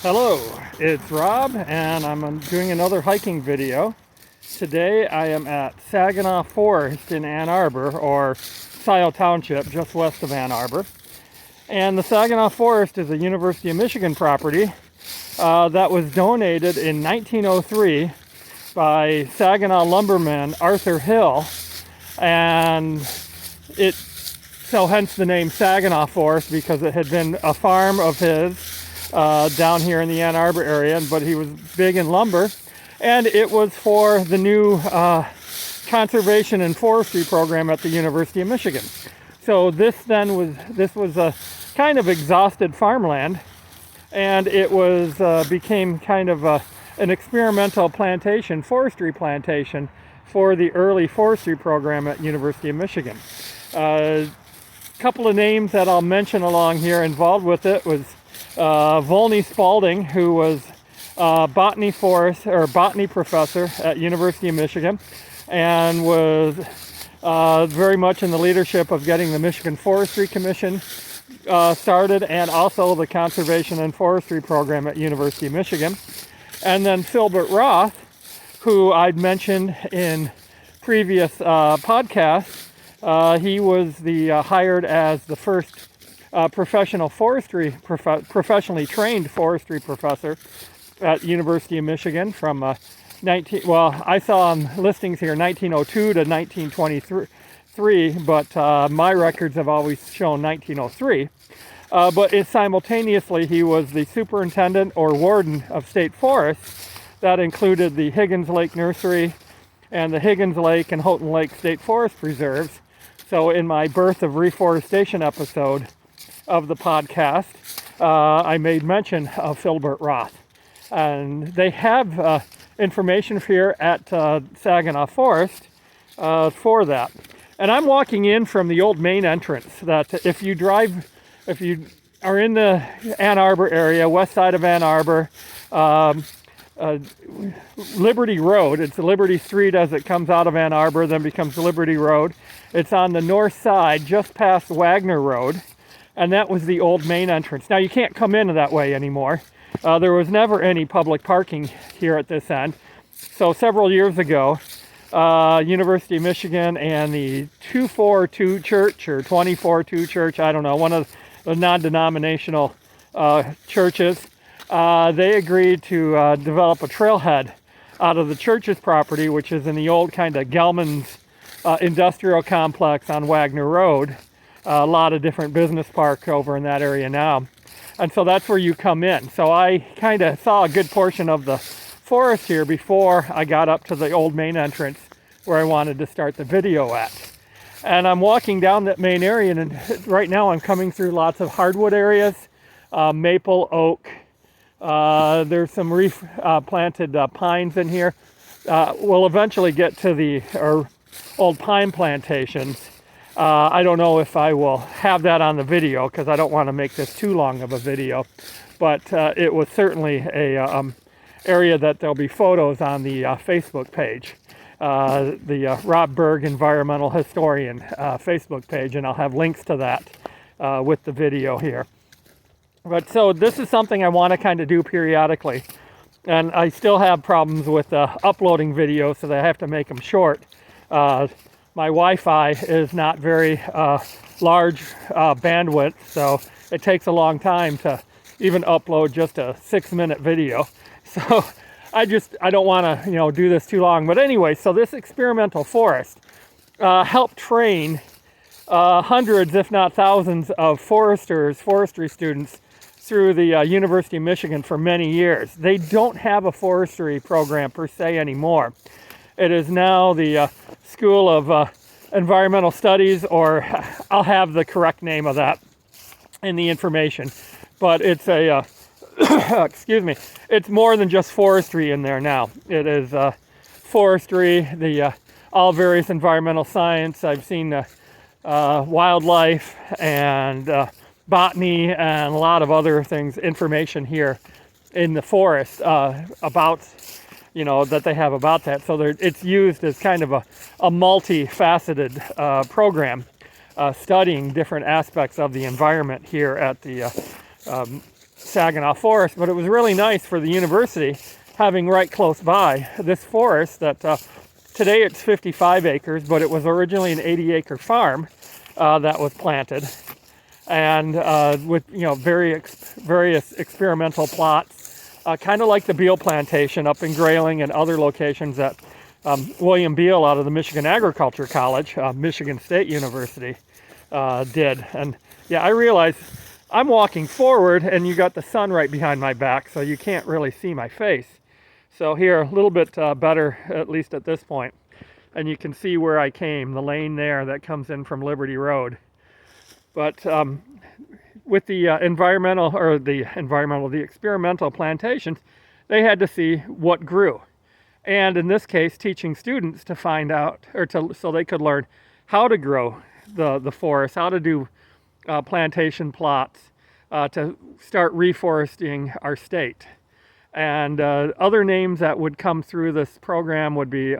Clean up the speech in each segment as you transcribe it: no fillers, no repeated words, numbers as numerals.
Hello, it's Rob and I'm doing another hiking video. Today I am at Saginaw Forest in Ann Arbor, or Scioto Township, just west of Ann Arbor. And the Saginaw Forest is a University of Michigan property that was donated in 1903 by Saginaw lumberman Arthur Hill, and so hence the name Saginaw Forest, because it had been a farm of his down here in the Ann Arbor area, but he was big in lumber, and it was for the new conservation and forestry program at the University of Michigan. So this was a kind of exhausted farmland, and it became kind of an experimental forestry plantation for the early forestry program at University of Michigan. Couple of names that I'll mention along here involved with it was Volney Spalding, who was botany professor at University of Michigan, and was very much in the leadership of getting the Michigan Forestry Commission started, and also the conservation and forestry program at University of Michigan. And then Filibert Roth, who I'd mentioned in previous podcasts. He was hired as the first professionally trained forestry professor at University of Michigan from I saw on listings here 1902 to 1923, but my records have always shown 1903. But simultaneously, he was the superintendent or warden of state forests. That included the Higgins Lake Nursery and the Higgins Lake and Houghton Lake State Forest Preserves. So in my Birth of Reforestation episode of the podcast, I made mention of Filibert Roth. And they have information here at Saginaw Forest for that. And I'm walking in from the old main entrance that if you are in the Ann Arbor area, west side of Ann Arbor, Liberty Road, it's Liberty Street as it comes out of Ann Arbor, then becomes Liberty Road. It's on the north side, just past Wagner Road, and that was the old main entrance. Now you can't come in that way anymore. There was never any public parking here at this end. So several years ago, University of Michigan and the 242 Church, or 242 Church, I don't know, one of the non-denominational churches, they agreed to develop a trailhead out of the church's property, which is in the old kind of Gelman's industrial complex on Wagner Road. A lot of different business parks over in that area now. And so that's where you come in. So I kind of saw a good portion of the forest here before I got up to the old main entrance where I wanted to start the video at. And I'm walking down that main area, and right now I'm coming through lots of hardwood areas, maple, oak. There's some planted pines in here. We'll eventually get to the old pine plantations. I don't know if I will have that on the video because I don't want to make this too long of a video, but it was certainly a area that there'll be photos on the Facebook page, the Rob Berg Environmental Historian Facebook page, and I'll have links to that with the video here. But so this is something I want to kind of do periodically, and I still have problems with uploading videos, so that I have to make them short. My Wi-Fi is not very large bandwidth, so it takes a long time to even upload just a 6-minute video. So I don't want to do this too long. But anyway, so this experimental forest helped train hundreds, if not thousands, of forestry students through the University of Michigan for many years. They don't have a forestry program per se anymore. It is now the School of Environmental Studies, or I'll have the correct name of that in the information. But it's a, excuse me, it's more than just forestry in there now. It is forestry, all various environmental science. I've seen wildlife and botany and a lot of other things, information here in the forest about that they have about that. So it's used as kind of a multifaceted program studying different aspects of the environment here at the Saginaw Forest, but it was really nice for the university having right close by this forest that today it's 55 acres, but it was originally an 80-acre farm that was planted, and with various experimental plots, kind of like the Beale plantation up in Grayling and other locations that William Beale out of the Michigan Agriculture College, Michigan State University, did. And yeah, I realize I'm walking forward and you got the sun right behind my back, so you can't really see my face. So here, a little bit better, at least at this point. And you can see where I came, the lane there that comes in from Liberty Road. But with the experimental plantations, they had to see what grew. And in this case, teaching students to find out, so they could learn how to grow the forest, how to do plantation plots, to start reforesting our state. And other names that would come through this program would be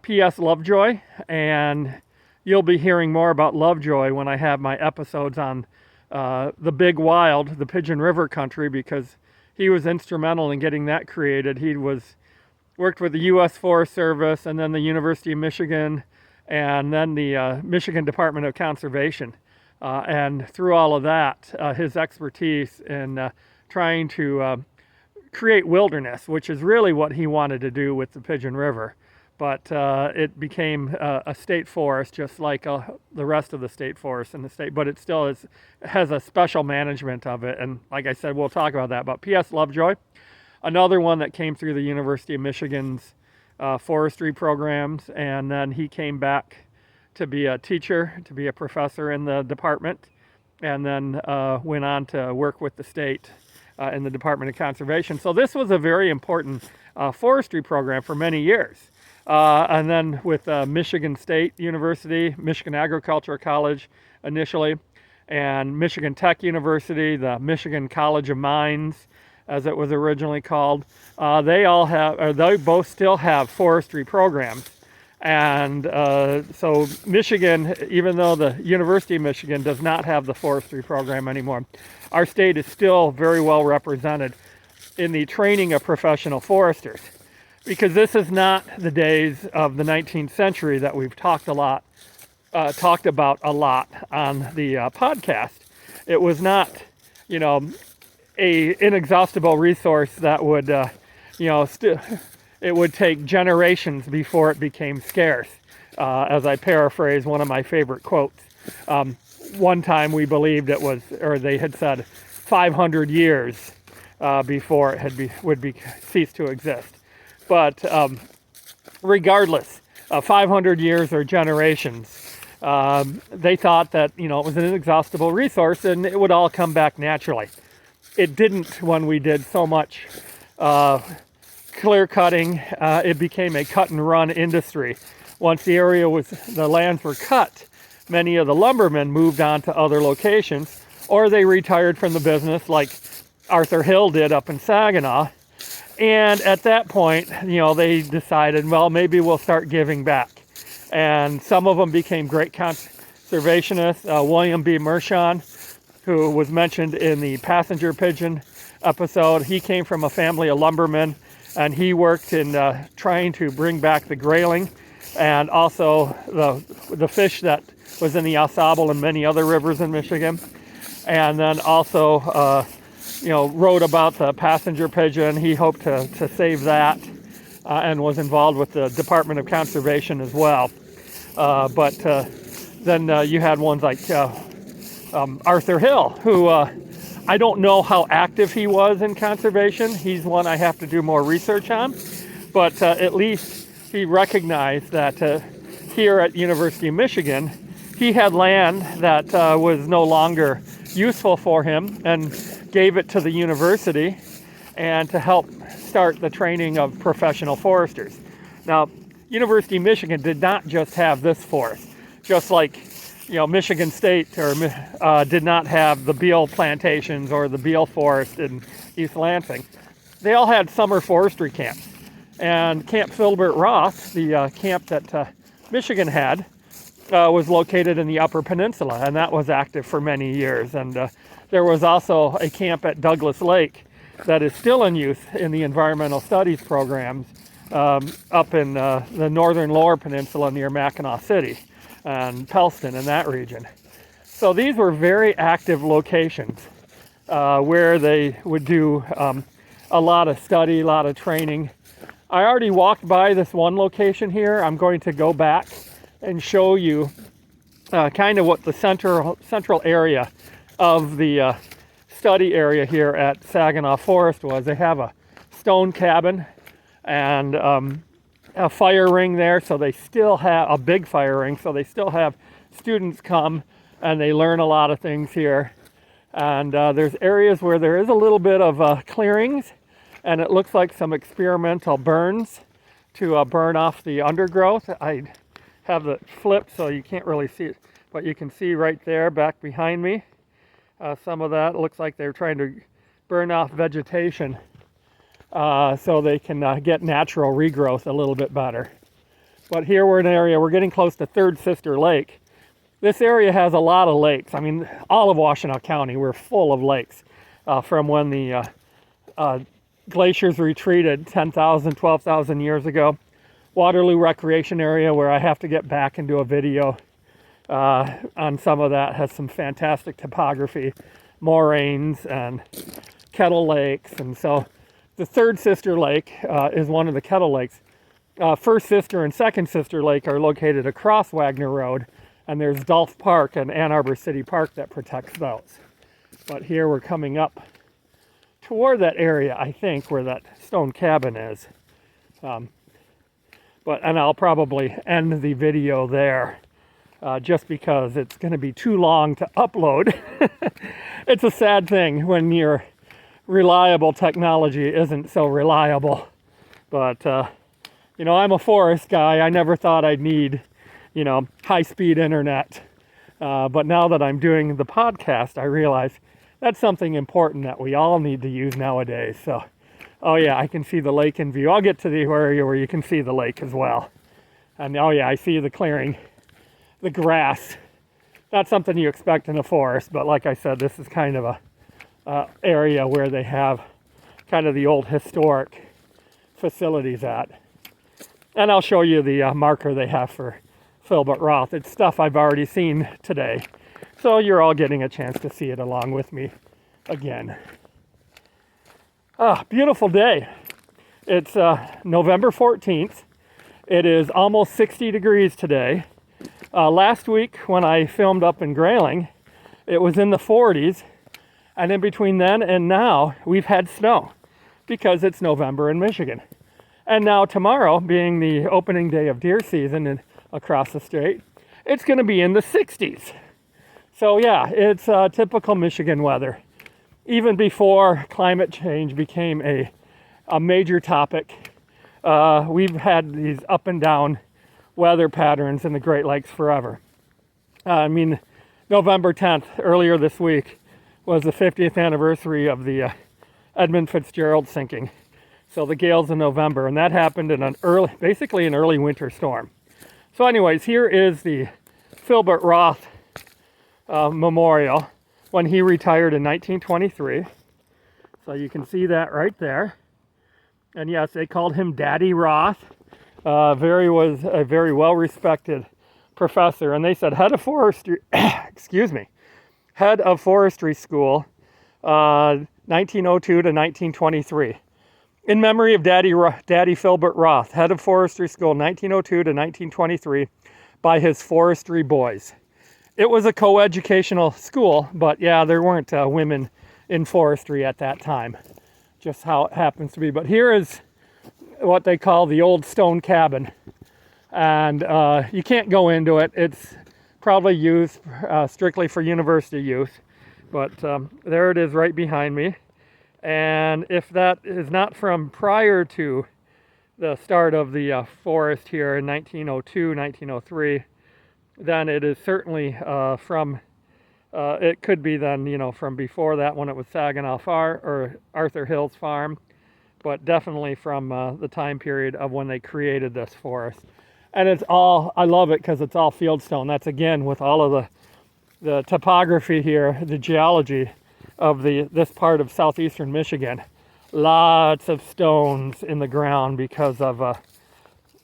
P.S. Lovejoy, and you'll be hearing more about Lovejoy when I have my episodes on the Big Wild, the Pigeon River country, because he was instrumental in getting that created. He worked with the U.S. Forest Service, and then the University of Michigan, and then the Michigan Department of Conservation. And through all of that, his expertise in trying to create wilderness, which is really what he wanted to do with the Pigeon River. But it became a state forest, just like the rest of the state forests in the state. But it still has a special management of it. And like I said, we'll talk about that. But P.S. Lovejoy, another one that came through the University of Michigan's forestry programs. And then he came back to be a teacher, to be a professor in the department. And then went on to work with the state in the Department of Conservation. So this was a very important forestry program for many years. And then with Michigan State University, Michigan Agricultural College initially, and Michigan Tech University, the Michigan College of Mines, as it was originally called, they both still have forestry programs. And so Michigan, even though the University of Michigan does not have the forestry program anymore, our state is still very well represented in the training of professional foresters. Because this is not the days of the 19th century that we've talked about a lot on the podcast. It was not, a inexhaustible resource that would, it would take generations before it became scarce. As I paraphrase one of my favorite quotes. One time we believed they had said 500 years before it would cease to exist. But regardless, 500 years or generations, they thought that it was an inexhaustible resource and it would all come back naturally. It didn't when we did so much clear cutting. It became a cut and run industry. Once the lands were cut, many of the lumbermen moved on to other locations, or they retired from the business like Arthur Hill did up in Saginaw. And at that point, they decided, well, maybe we'll start giving back. And some of them became great conservationists. William B. Mershon, who was mentioned in the passenger pigeon episode, he came from a family of lumbermen, and he worked in trying to bring back the grayling and also the fish that was in the Au Sable and many other rivers in Michigan. And then also wrote about the passenger pigeon. He hoped to save that and was involved with the Department of Conservation as well. But then you had ones like Arthur Hill, who I don't know how active he was in conservation. He's one I have to do more research on. But at least he recognized that here at University of Michigan, he had land that was no longer useful for him and gave it to the university and to help start the training of professional foresters. Now, University of Michigan did not just have this forest, just like Michigan State did not have the Beale plantations or the Beale forest in East Lansing. They all had summer forestry camps. And Camp Filibert Roth, the camp that Michigan had, was located in the Upper Peninsula, and that was active for many years. And there was also a camp at Douglas Lake that is still in use in the environmental studies programs up in the northern lower peninsula near Mackinac City and Pellston in that region. So these were very active locations where they would do a lot of study, a lot of training. I already walked by this one location here. I'm going to go back and show you kind of what the central area of the study area here at Saginaw Forest was. They have a stone cabin and a fire ring there, so they still have a big fire ring, so they still have students come and they learn a lot of things here. And there's areas where there is a little bit of clearings, and it looks like some experimental burns to burn off the undergrowth. I have it flipped so you can't really see it, but you can see right there back behind me some of that. It looks like they're trying to burn off vegetation so they can get natural regrowth a little bit better. But here we're in an area, we're getting close to Third Sister Lake. This area has a lot of lakes. I mean, all of Washtenaw County, we're full of lakes from when the glaciers retreated 10,000, 12,000 years ago. Waterloo Recreation Area, where I have to get back and do a video on some of that, has some fantastic topography, moraines and kettle lakes. And so the Third Sister Lake is one of the kettle lakes. First Sister and Second Sister Lake are located across Wagner Road, and there's Dolph Park and Ann Arbor City Park that protects those. But here we're coming up toward that area, I think, where that stone cabin is. And I'll probably end the video there just because it's going to be too long to upload. It's a sad thing when your reliable technology isn't so reliable. But, you know, I'm a forest guy. I never thought I'd need, you know, high-speed internet. But now that I'm doing the podcast, I realize that's something important that we all need to use nowadays. So, oh yeah, I can see the lake in view. I'll get to the area where you can see the lake as well. And oh yeah, I see the clearing, the grass. Not something you expect in a forest, but like I said, this is kind of a area where they have kind of the old historic facilities at. And I'll show you the marker they have for Filibert Roth. It's stuff I've already seen today. So you're all getting a chance to see it along with me again. Beautiful day. It's November 14th. It is almost 60 degrees today. Last week when I filmed up in Grayling, it was in the 40s. And in between then and now, we've had snow because it's November in Michigan. And now tomorrow, being the opening day of deer season across the state, it's going to be in the 60s. So yeah, it's typical Michigan weather. Even before climate change became a major topic, we've had these up and down weather patterns in the Great Lakes forever. I mean, November 10th, earlier this week, was the 50th anniversary of the Edmund Fitzgerald sinking. So the gales in November, and that happened in basically an early winter storm. So anyways, here is the Filibert Roth memorial when he retired in 1923. So you can see that right there. And yes, they called him Daddy Roth. Was a very well-respected professor, and they said head of forestry, head of forestry school, 1902 to 1923. In memory of Daddy Filibert Roth, head of forestry school, 1902 to 1923, by his forestry boys. It was a coeducational school, but yeah, there weren't women in forestry at that time. Just how it happens to be. But here is what they call the old stone cabin. And you can't go into it. It's probably used strictly for university use. But there it is right behind me. And if that is not from prior to the start of the forest here in 1902, 1903, then it is certainly from, it could be then, you know, from before that when it was Saginaw or Arthur Hill's farm, but definitely from the time period of when they created this forest. And it's all, I love it because it's all fieldstone. That's again with all of the topography here, the geology. of this part of southeastern Michigan. Lots of stones in the ground because of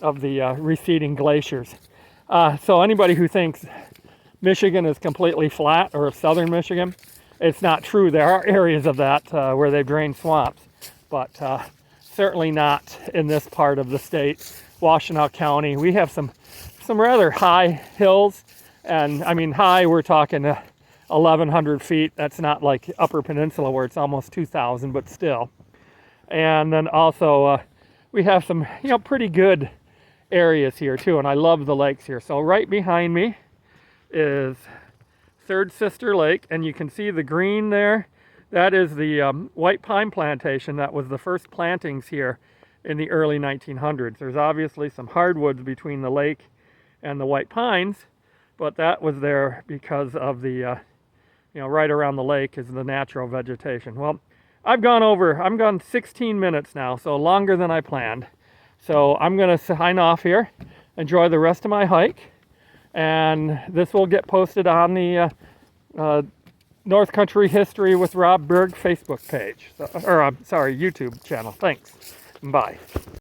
the receding glaciers. So anybody who thinks Michigan is completely flat, or southern Michigan, it's not true. There are areas of that where they've drained swamps, but certainly not in this part of the state, Washtenaw County. We have some rather high hills, and I mean high, we're talking 1,100 feet. That's not like Upper Peninsula where it's almost 2,000, but still. And then also we have some, pretty good areas here too, and I love the lakes here. So right behind me is Third Sister Lake, and you can see the green there. That is the white pine plantation that was the first plantings here in the early 1900s. There's obviously some hardwoods between the lake and the white pines, but that was there because of the, right around the lake is the natural vegetation. Well, I'm gone 16 minutes now, so longer than I planned. So I'm going to sign off here, enjoy the rest of my hike, and this will get posted on the North Country History with Rob Berg Facebook page, YouTube channel. Thanks. Bye.